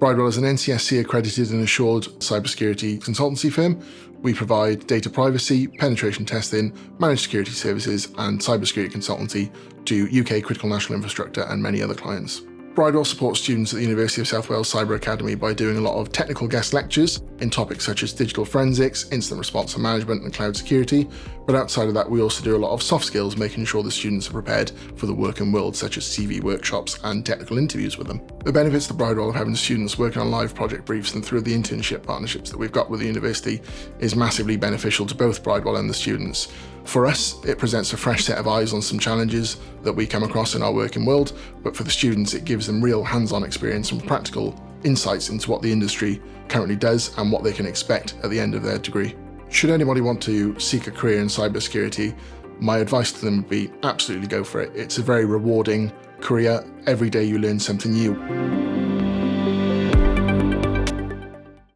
Bridewell is an NCSC accredited and assured cybersecurity consultancy firm. We provide data privacy, penetration testing, managed security services, and cybersecurity consultancy to UK critical national infrastructure and many other clients. Bridewell supports students at the University of South Wales Cyber Academy by doing a lot of technical guest lectures in topics such as digital forensics, incident response and management, and cloud security. But outside of that, we also do a lot of soft skills, making sure the students are prepared for the working world, such as CV workshops and technical interviews with them. The benefits to Bridewell of having students working on live project briefs and through the internship partnerships that we've got with the university is massively beneficial to both Bridewell and the students. For us, it presents a fresh set of eyes on some challenges that we come across in our working world, but for the students, it gives them real hands-on experience and practical insights into what the industry currently does and what they can expect at the end of their degree. Should anybody want to seek a career in cybersecurity, my advice to them would be absolutely go for it. It's a very rewarding career. Every day you learn something new.